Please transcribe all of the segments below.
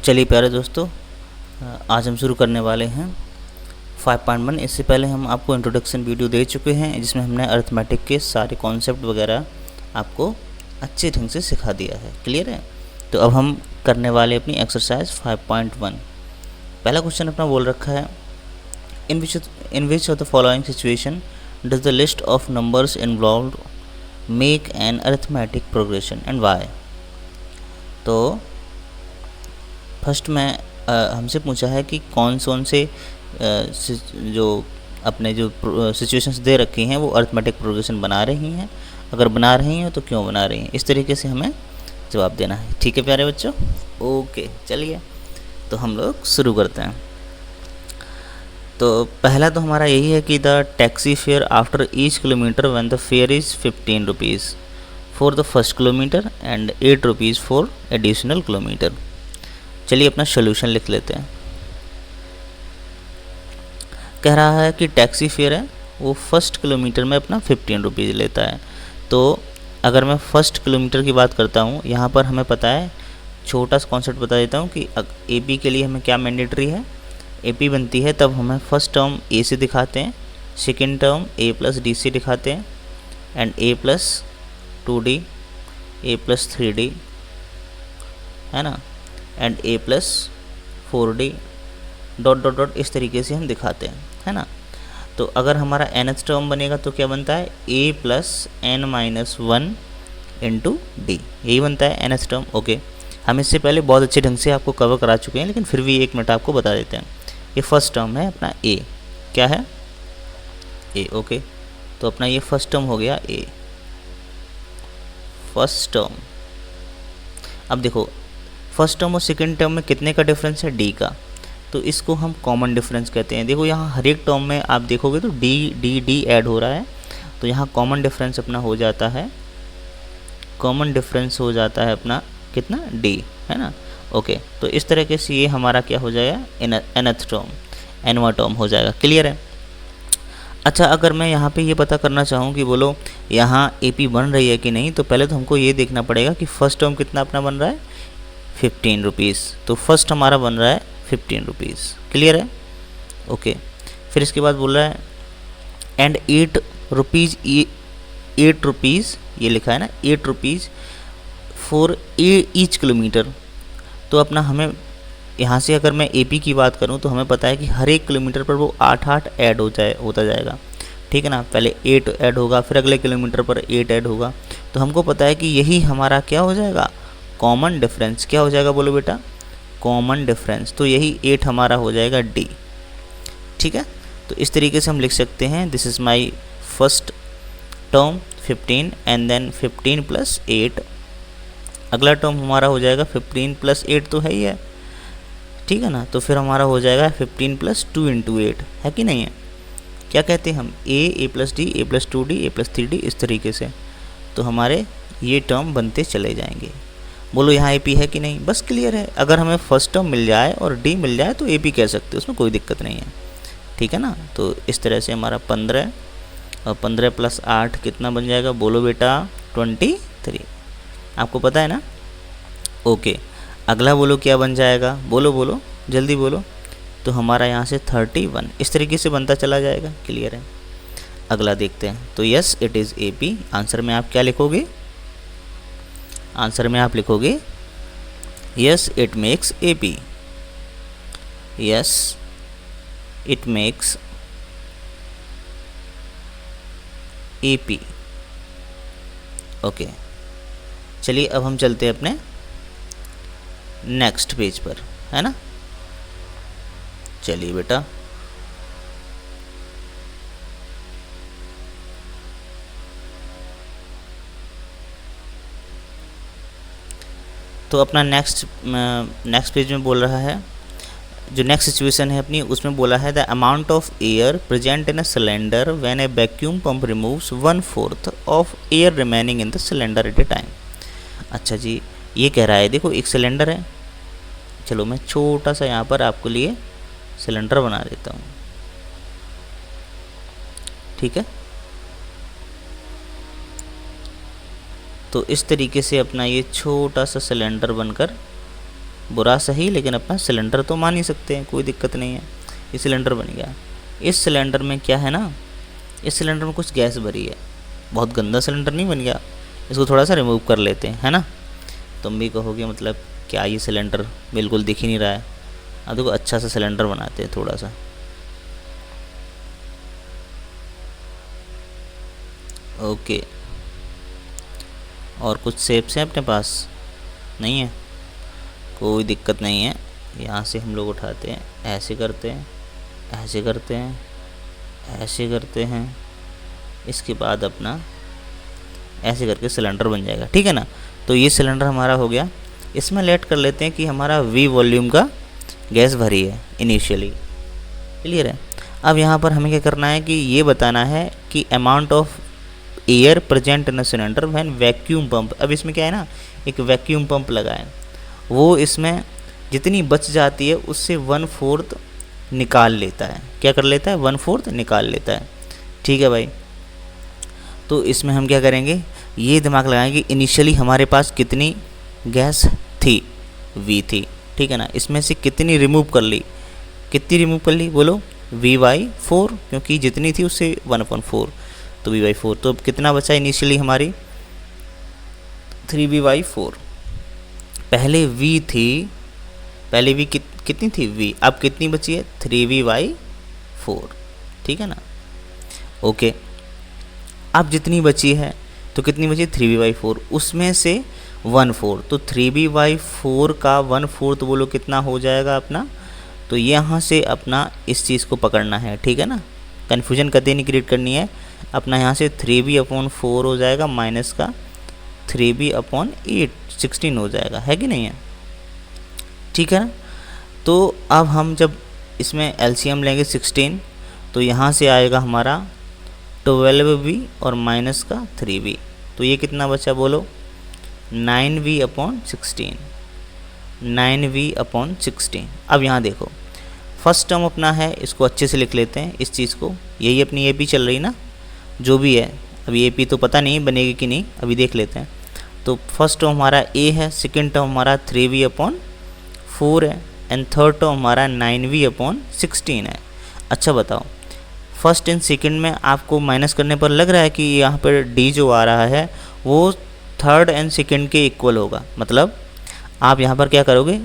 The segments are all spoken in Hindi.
चलिए प्यारे दोस्तों, आज हम शुरू करने वाले हैं 5.1। इससे पहले हम आपको इंट्रोडक्शन वीडियो दे चुके हैं जिसमें हमने अर्थमेटिक के सारे कॉन्सेप्ट वगैरह आपको अच्छे ढंग से सिखा दिया है। क्लियर है? तो अब हम करने वाले अपनी एक्सरसाइज 5.1। पहला क्वेश्चन अपना बोल रखा है, in which of the following situation does the list of numbers involve make an arithmetic progression and why. तो फर्स्ट में हमसे पूछा है कि कौन से जो अपने जो सिचुएशंस दे रखी हैं वो अर्थमेटिक प्रोग्रेशन बना रही हैं, अगर बना रही हैं तो क्यों बना रही हैं, इस तरीके से हमें जवाब देना है। ठीक है प्यारे बच्चों? ओके, चलिए तो हम लोग शुरू करते हैं। तो पहला तो हमारा यही है कि the taxi fare after each kilometre when the fair is 15 rupees for the first kilometre and 8 rupees for additional kilometre. चलिए अपना सोल्यूशन लिख लेते हैं। कह रहा है कि टैक्सी फेयर है वो फर्स्ट किलोमीटर में अपना 15 रुपीज़ लेता है। तो अगर मैं फर्स्ट किलोमीटर की बात करता हूँ, यहाँ पर हमें पता है, छोटा सा कॉन्सेप्ट बता देता हूँ कि एपी के लिए हमें क्या मैंडेटरी है। एपी बनती है तब हमें फर्स्ट टर्म ए से दिखाते हैं, सेकेंड टर्म ए प्लस डी से दिखाते हैं, and A plus 2d, A plus 3d, है ना, and A plus 4d dot dot dot, इस तरीके से हम दिखाते हैं, है ना। तो अगर हमारा nth टर्म बनेगा तो क्या बनता है, a plus n minus 1 into D, यही बनता है nth टर्म। ओके, हम इससे पहले बहुत अच्छे ढंग से आपको कवर करा चुके हैं, लेकिन फिर भी 1 मिनट आपको बता देते हैं। ये फर्स्ट टर्म है अपना a, क्या है a। ओके, तो अपना ये फर्स्ट टर्म हो गया a, फर्स्ट टर्म। अब देखो फर्स्ट टर्म और सेकेंड टर्म में कितने का डिफरेंस है, डी का, तो इसको हम कॉमन डिफरेंस कहते हैं। देखो यहाँ हर एक टर्म में आप देखोगे तो डी डी डी ऐड हो रहा है, तो यहाँ कॉमन डिफरेंस अपना हो जाता है, कॉमन डिफरेंस हो जाता है अपना कितना, डी, है ना। ओके, तो इस तरीके से ये हमारा क्या हो जाएगा, nth टर्म, nवां टर्म हो जाएगा। क्लियर है? अच्छा, अगर मैं यहाँ पे ये पता करना चाहूँ कि बोलो यहाँ एपी बन रही है कि नहीं, तो पहले तो हमको ये देखना पड़ेगा कि फर्स्ट टर्म कितना अपना बन रहा है, 15 रुपीज़। तो फर्स्ट हमारा बन रहा है 15 रुपीज़। क्लियर है? ओके, फिर इसके बाद बोल रहा है एंड 8 रुपीज़, 8 रुपीज़ ये लिखा है ना, 8 रुपीज़ फॉर ईच किलोमीटर। तो अपना हमें यहाँ से अगर मैं एपी की बात करूँ तो हमें पता है कि हर एक किलोमीटर पर वो 8 ऐड होता जाएगा। ठीक है ना, पहले 8 ऐड होगा, फिर अगले किलोमीटर पर 8 ऐड होगा। तो हमको पता है कि यही हमारा क्या हो जाएगा, कॉमन डिफरेंस। क्या हो जाएगा बोलो बेटा, कॉमन डिफरेंस। तो यही 8 हमारा हो जाएगा डी। ठीक है, तो इस तरीके से हम लिख सकते हैं, this is my first term 15 and then 15 plus 8, अगला टर्म हमारा हो जाएगा 15 प्लस 8 तो है ही है, ठीक है ना। तो फिर हमारा हो जाएगा 15 प्लस 2 इंटू 8, है कि नहीं है। क्या कहते हैं हम, ए प्लस डी, ए प्लस 2d, ए प्लस 3d, इस तरीके से। तो हमारे ये टर्म बनते चले जाएंगे। बोलो यहाँ एपी है कि नहीं, बस क्लियर है। अगर हमें फर्स्ट टर्म मिल जाए और डी मिल जाए तो एपी कह सकते हैं, उसमें कोई दिक्कत नहीं है। ठीक है ना। तो इस तरह से हमारा 15 और 15 प्लस 8 कितना बन जाएगा, बोलो बेटा 23। आपको पता है ना। ओके, अगला बोलो क्या बन जाएगा, बोलो बोलो जल्दी बोलो। तो हमारा यहाँ से 31, इस तरीके से बनता चला जाएगा। क्लियर है? अगला देखते हैं। तो yes it is AP. Answer में आप क्या लिखोगे, आंसर में आप लिखोगे yes it makes AP, yes it makes AP. Okay, चलिए अब हम चलते हैं अपने नेक्स्ट पेज पर, है ना। चलिए बेटा, तो अपना नेक्स्ट पेज में बोल रहा है, जो नेक्स्ट सिचुएशन है अपनी, उसमें बोला है the amount of air present in a cylinder when A vacuum pump removes 1/4 of air remaining in the cylinder eight A time. अच्छा जी, ये कह रहा है, देखो एक सिलेंडर है, चलो मैं छोटा सा यहाँ पर आपके लिए सिलेंडर बना देता हूँ। ठीक है, तो इस तरीके से अपना ये छोटा सा सिलेंडर बनकर बुरा सही, लेकिन अपना सिलेंडर तो मान ही सकते हैं, कोई दिक्कत नहीं है। ये सिलेंडर बन गया। इस सिलेंडर में क्या है ना, इस सिलेंडर में कुछ गैस भरी है। बहुत गंदा सिलेंडर नहीं बन गया, इसको थोड़ा सा रिमूव कर लेते हैं, है ना। तुम भी कहोगे मतलब क्या ये सिलेंडर बिल्कुल दिख ही नहीं रहा है। अब देखो अच्छा सा सिलेंडर बनाते हैं थोड़ा सा। ओके, और कुछ शेप्स हैं अपने पास? नहीं है, कोई दिक्कत नहीं है। यहाँ से हम लोग उठाते हैं, ऐसे करते हैं, ऐसे करते हैं, ऐसे करते हैं, इसके बाद अपना ऐसे करके सिलेंडर बन जाएगा, ठीक है ना। तो ये सिलेंडर हमारा हो गया। इसमें लेट कर लेते हैं कि हमारा V वॉल्यूम का गैस भरी है इनिशियली, क्लियर है। अब यहाँ पर हमें क्या करना है कि ये बताना है कि amount of air present in a cylinder when vacuum pump. अब इसमें क्या है ना, एक वैक्यूम पंप लगा है, वो इसमें जितनी बच जाती है उससे 1/4 निकाल लेता है। क्या कर लेता है? 1/4 निकाल लेता है, ठीक है भाई। तो इसमें हम क्या करेंगे, ये दिमाग लगाएंगे इनिशियली हमारे पास कितनी गैस थी, V थी, ठीक है ना। इसमें से कितनी रिमूव कर ली, कितनी रिमूव कर ली बोलो, V/4, क्योंकि जितनी थी उससे 1/4, तो V/4। तो अब कितना बचा इनिशियली हमारी, 3V/4। पहले V थी, पहले V कितनी थी V, अब कितनी बची है 3V/4, ठीक है ना। ओके, अब जितनी बची है तो कितनी बची 3V/4, उसमें से 1/4, तो 3V/4 का 1/4 तो बोलो कितना हो जाएगा अपना। तो यहाँ से अपना इस चीज़ को पकड़ना है, ठीक है ना, कन्फ्यूजन कभी नहीं क्रिएट करनी है अपना। यहाँ से 3V/4 हो जाएगा माइनस का 3V/8, 16 हो जाएगा, है कि नहीं है, ठीक है ना। तो अब हम जब इसमें LCM लेंगे 16, तो यहाँ से आएगा हमारा 12V और माइनस का 3V, तो ये कितना बचा बोलो, 9V/16, 9V/16। अब यहाँ देखो फर्स्ट टर्म अपना है, इसको अच्छे से लिख लेते हैं इस चीज़ को। यही अपनी AP चल रही ना, जो भी है। अभी AP तो पता नहीं बनेगी कि नहीं, अभी देख लेते हैं। तो फर्स्ट टर्म हमारा A है, सेकेंड टर्म हमारा 3V/4 है, एंड थर्ड टर्म हमारा 9V/16 है। अच्छा बताओ, फर्स्ट एंड सेकंड में आपको माइनस करने पर लग रहा है कि यहाँ पर D जो आ रहा है वो थर्ड एंड सेकंड के इक्वल होगा। मतलब आप यहाँ पर क्या करोगे,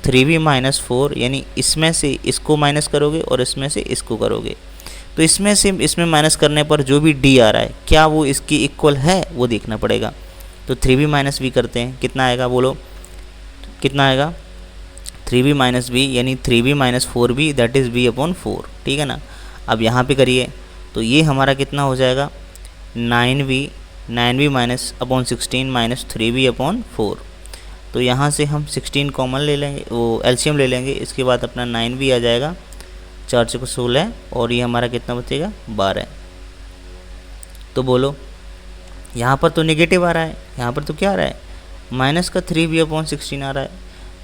3V-4, यानी इसमें से इसको माइनस करोगे और इसमें से इसको करोगे। तो इसमें से इसमें माइनस करने पर जो भी D आ रहा है क्या वो इसकी इक्वल है, वो देखना पड़ेगा। तो 3V-V करते हैं, कितना आएगा बोलो, कितना आएगा 3V-V, यानी 3V-4V, दैट इज़ V/4, ठीक है ना। अब यहाँ पे करिए तो ये हमारा कितना हो जाएगा, 9V-16 माइनस 3V/4। तो यहाँ से हम 16 कॉमन ले लेंगे, वो LCM ले लेंगे, इसके बाद अपना 9V आ जाएगा, 4 × 16, और ये हमारा कितना बचेगा 12। तो बोलो यहाँ पर तो नेगेटिव आ रहा है, यहाँ पर तो क्या आ रहा है, माइनस का 3V/16 आ रहा है।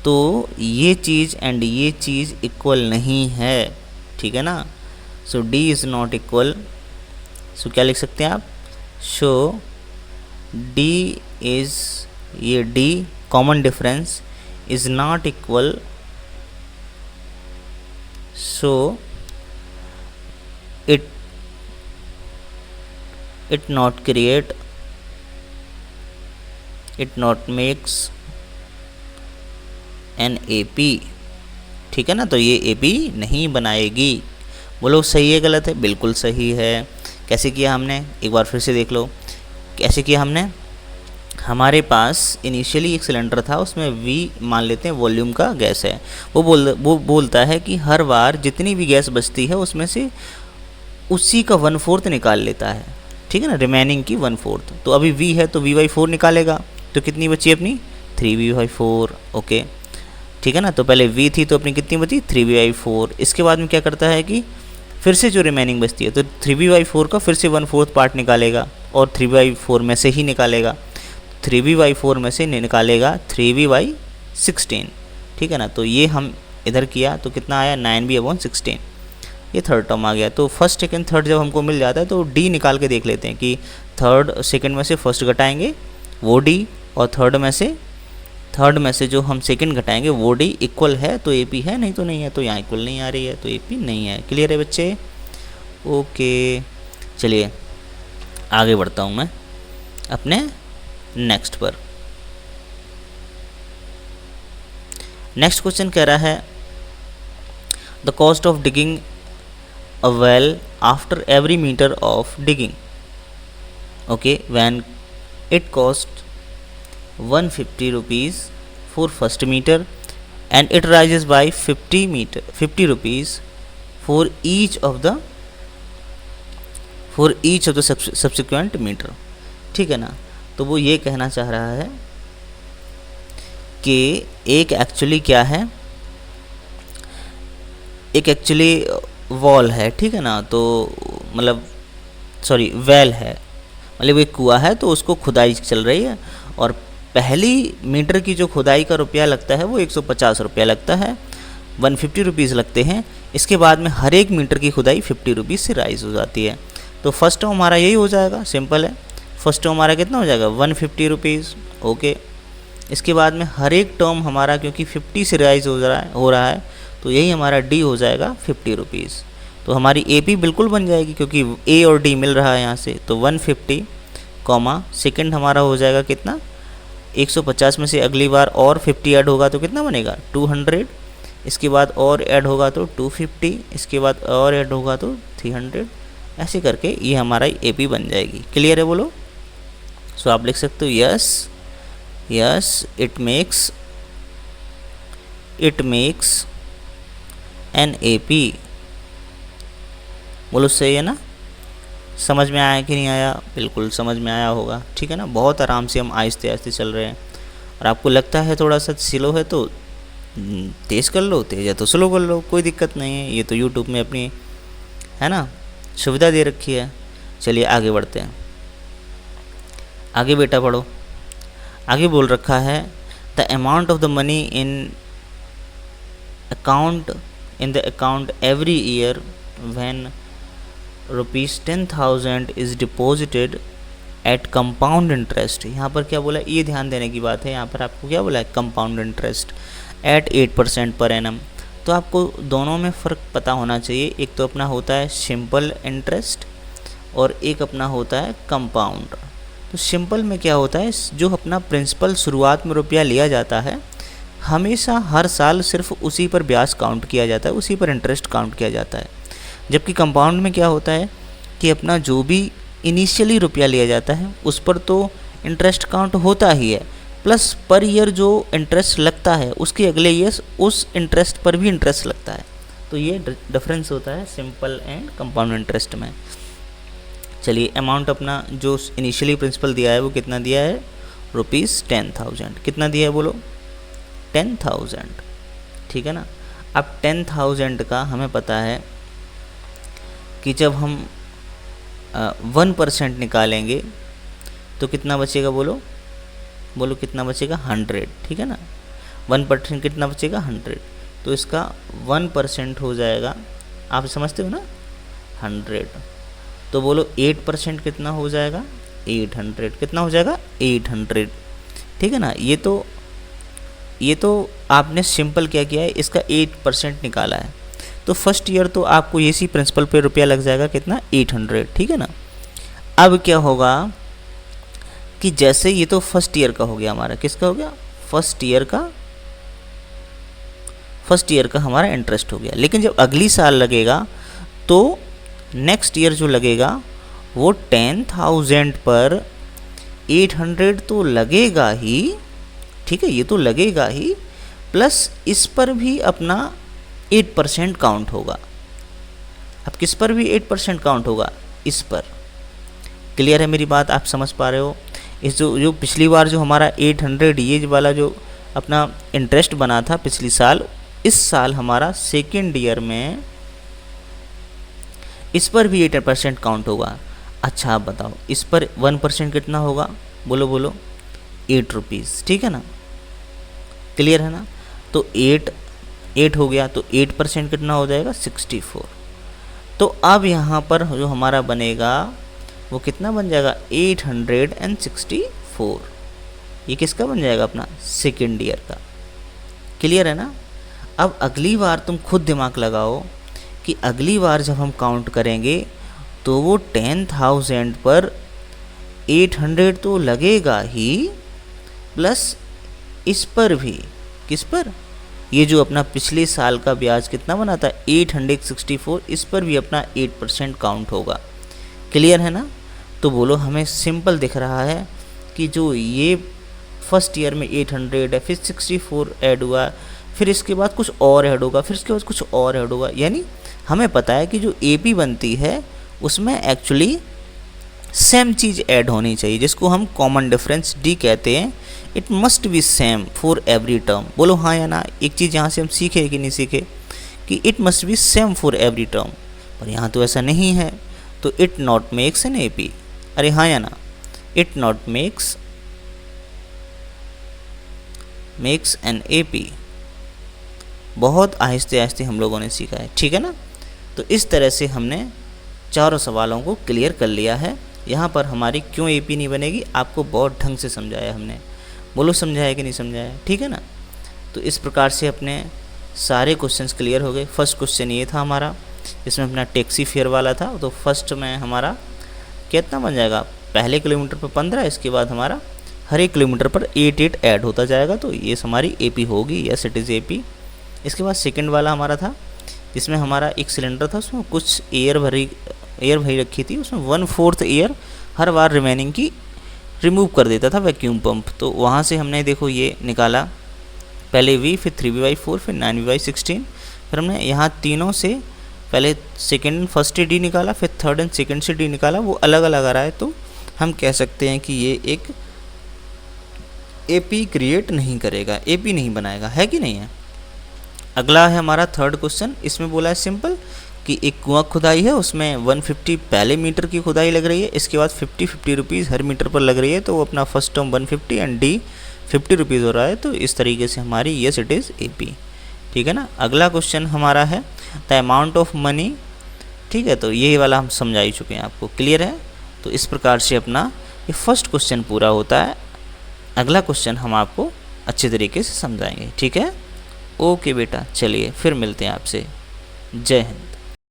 तो ये चीज़ एंड ये चीज़ इक्वल नहीं है, ठीक है ना। सो D इज़ नॉट इक्वल, सो क्या लिख सकते हैं आप, शो D इज़, ये D common difference is not equal, so it not create, it not makes an AP, ठीक है ना। तो ये AP नहीं बनाएगी। बोलो सही है गलत है? बिल्कुल सही है। कैसे किया हमने, एक बार फिर से देख लो कैसे किया हमने। हमारे पास इनिशियली एक सिलेंडर था, उसमें V मान लेते हैं वॉल्यूम का गैस है। वो बोलता है कि हर बार जितनी भी गैस बचती है उसमें से उसी का 1/4 निकाल लेता है, ठीक है ना, रिमेनिंग की 1/4। तो अभी V है तो V/4 निकालेगा, तो कितनी बची अपनी 3V/4, ओके, ठीक है ना। तो पहले V थी तो अपनी कितनी बची 3V/4। इसके बाद में क्या करता है कि फिर से जो रिमेनिंग बचती है तो 3V/4 का फिर से 1/4 पार्ट निकालेगा और 3V/4 में से ही निकालेगा, 3V/4 में से निकालेगा 3V/16, ठीक है ना। तो ये हम इधर किया तो कितना आया 9V/16, ये थर्ड टर्म आ गया। तो फर्स्ट सेकंड थर्ड जब हमको मिल जाता है तो D निकाल के देख लेते हैं कि थर्ड सेकंड में से फर्स्ट घटाएंगे वो D, और थर्ड में से थर्ड में से जो हम सेकंड घटाएंगे वो डी इक्वल है तो ए पी है, नहीं तो नहीं है, तो यहाँ इक्वल नहीं आ रही है तो ए पी नहीं है। क्लियर है बच्चे? ओके, चलिए आगे बढ़ता हूँ मैं अपने नेक्स्ट पर। नेक्स्ट क्वेश्चन कह रहा है the cost of digging a well after every metre of digging, okay, when it cost 150 rupees for first meter and it rises by 50 rupees for each of the subsequent meter। ठीक है ना? तो वो ये कहना चाह रहा है कि एक एक्चुअली क्या है, एक एक्चुअली वॉल है, ठीक है ना, तो मतलब सॉरी वेल है, मतलब एक कुआं है तो उसको खुदाई चल रही है और पहली मीटर की जो खुदाई का रुपया लगता है वो 150 रुपया लगता है, 150 रुपीज़ लगते हैं। इसके बाद में हर एक मीटर की खुदाई 50 रुपीज़ से राइज हो जाती है। तो फर्स्ट टर्म हमारा यही हो जाएगा, सिंपल है। फर्स्ट टर्म हमारा कितना हो जाएगा 150 रुपीज़, ओके। इसके बाद में हर एक टर्म हमारा क्योंकि 50 से राइज हो रहा है तो यही हमारा डी हो जाएगा 50 रुपीज़। तो हमारी ए पी बिल्कुल बन जाएगी क्योंकि ए और डी मिल रहा है यहाँ से, तो 150 कॉमा सेकेंड हमारा हो जाएगा कितना 150 में से अगली बार और 50 ऐड होगा तो कितना बनेगा 200, इसके बाद और ऐड होगा तो 250, इसके बाद और ऐड होगा तो 300, ऐसे करके ये हमारा ए पी बन जाएगी। क्लियर है बोलो? सो आप लिख सकते हो yes yes it makes an A P. बोलो सही है ना? समझ में आया कि नहीं आया? बिल्कुल समझ में आया होगा, ठीक है ना। बहुत आराम से हम आहिस्ते आहिस्ते चल रहे हैं और आपको लगता है थोड़ा सा स्लो है तो तेज़ कर लो, तेज़ है तो स्लो कर लो, कोई दिक्कत नहीं है। ये तो यूट्यूब में अपनी है ना सुविधा दे रखी है। चलिए आगे बढ़ते हैं, आगे बेटा पढ़ो। आगे बोल रखा है the amount of the money in the account every year when ₹10,000 is deposited at compound interest. यहाँ पर क्या बोला, ये ध्यान देने की बात है, यहाँ पर आपको क्या बोला है compound interest eight 8% per annum. तो आपको दोनों में फ़र्क पता होना चाहिए, एक तो अपना होता है सिंपल इंटरेस्ट और एक अपना होता है कंपाउंड। तो सिंपल में क्या होता है, जो अपना प्रिंसिपल शुरुआत में रुपया लिया जाता है हमेशा हर साल सिर्फ उसी पर ब्याज काउंट किया जाता है, उसी पर इंटरेस्ट काउंट किया जाता है। जबकि कंपाउंड में क्या होता है कि अपना जो भी इनिशियली रुपया लिया जाता है उस पर तो इंटरेस्ट काउंट होता ही है, प्लस पर ईयर जो इंटरेस्ट लगता है उसके अगले ईयर उस इंटरेस्ट पर भी इंटरेस्ट लगता है। तो ये डिफरेंस होता है सिंपल एंड कंपाउंड इंटरेस्ट में। चलिए अमाउंट अपना जो इनिशियली प्रिंसिपल दिया है वो कितना दिया है ₹10,000। कितना दिया है बोलो 10,000, ठीक है ना। अब 10,000 का हमें पता है कि जब हम 1% निकालेंगे तो कितना बचेगा, बोलो बोलो कितना बचेगा 100, ठीक है ना। 1% कितना बचेगा 100, तो इसका 1% हो जाएगा, आप समझते हो ना 100। तो बोलो 8% कितना हो जाएगा 800, कितना हो जाएगा 800, ठीक है ना। ये तो आपने सिंपल क्या किया है, इसका 8% निकाला है। तो फर्स्ट ईयर तो आपको इसी प्रिंसिपल पे रुपया लग जाएगा कितना 800, ठीक है ना। अब क्या होगा कि जैसे ये तो फर्स्ट ईयर का हो गया हमारा, किसका हो गया फर्स्ट ईयर का हमारा इंटरेस्ट हो गया। लेकिन जब अगली साल लगेगा तो नेक्स्ट ईयर जो लगेगा वो 10,000 पर 800 तो लगेगा ही, ठीक है, ये तो लगेगा ही, प्लस इस पर भी अपना 8% काउंट होगा। अब किस पर भी 8% काउंट होगा, इस पर। क्लियर है मेरी बात, आप समझ पा रहे हो। इस जो पिछली बार जो हमारा 800 ये वाला जो अपना इंटरेस्ट बना था पिछली साल, इस साल हमारा सेकेंड ईयर में इस पर भी 8% काउंट होगा। अच्छा आप बताओ इस पर 1% कितना होगा, बोलो बोलो 8 रुपीज़, ठीक है ना। क्लियर है ना। तो 8 हो गया तो 8% कितना हो जाएगा 64। तो अब यहाँ पर जो हमारा बनेगा वो कितना बन जाएगा 864। ये किसका बन जाएगा? अपना सेकेंड ईयर का। क्लियर है ना? अब अगली बार तुम खुद दिमाग लगाओ कि अगली बार जब हम काउंट करेंगे तो वो 10,000 पर 800 तो लगेगा ही, प्लस इस पर भी, किस पर? ये जो अपना पिछले साल का ब्याज कितना बना था 864, इस पर भी अपना 8% काउंट होगा। क्लियर है ना? तो बोलो हमें सिंपल दिख रहा है कि जो ये फर्स्ट ईयर में 800 है, फिर 64 ऐड हुआ, फिर इसके बाद कुछ और ऐड होगा, फिर इसके बाद कुछ और ऐड होगा, यानी हमें पता है कि जो एपी बनती है उसमें एक्चुअली सेम चीज़ ऐड होनी चाहिए, जिसको हम कॉमन डिफरेंस डी कहते हैं। It must be same for every term. बोलो हाँ या ना? एक चीज़ यहाँ से हम सीखे कि नहीं सीखे कि it must be same for every term, पर यहाँ तो ऐसा नहीं है, तो it not makes an AP. अरे हाँ या ना? It not makes an AP. बहुत आहिस्ते आहिस्ते हम लोगों ने सीखा है, ठीक है ना? तो इस तरह से हमने चारों सवालों को क्लियर कर लिया है। यहाँ पर हमारी क्यों एपी नहीं बनेगी आपको बहुत ढंग से समझाया हमने। बोलो समझाया कि नहीं समझाया? ठीक है ना? तो इस प्रकार से अपने सारे क्वेश्चंस क्लियर हो गए। फर्स्ट क्वेश्चन ये था हमारा, इसमें अपना टैक्सी फेयर वाला था। तो फर्स्ट में हमारा कितना बन जाएगा? पहले किलोमीटर पर 15, इसके बाद हमारा हर एक किलोमीटर पर 8 ऐड होता जाएगा, तो ये हमारी एपी होगी। Yes it is AP. इसके बाद सेकंड वाला हमारा था, इसमें हमारा एक सिलेंडर था, उसमें कुछ एयर भरी रखी थी, उसमें 1/4 एयर हर बार रिमेनिंग की रिमूव कर देता था वैक्यूम पंप। तो वहाँ से हमने देखो ये निकाला, पहले V, फिर 3V/4, फिर 9V/16, फिर हमने यहाँ तीनों से पहले सेकंड एंड फर्स्ट से डी निकाला, फिर थर्ड एंड सेकंड से डी निकाला, वो अलग अलग आ रहा है, तो हम कह सकते हैं कि ये एक एपी क्रिएट नहीं करेगा, एपी नहीं बनाएगा, है कि नहीं है? अगला है हमारा थर्ड क्वेश्चन। इसमें बोला है सिंपल कि एक कुआं खुदाई है, उसमें 150 पहले मीटर की खुदाई लग रही है, इसके बाद 50 रुपीज़ हर मीटर पर लग रही है, तो वो अपना first term 150 and D 50 rupees हो रहा है। तो इस तरीके से हमारी यस इट इज़ एपी, ठीक है ना? अगला क्वेश्चन हमारा है द अमाउंट ऑफ मनी, ठीक है? तो यही वाला हम समझा ही चुके हैं आपको, क्लियर है? तो इस प्रकार से अपना ये फर्स्ट क्वेश्चन पूरा होता है। अगला क्वेश्चन हम आपको अच्छे तरीके से समझाएंगे, ठीक है? ओके बेटा, चलिए फिर मिलते हैं आपसे। जय हिंद।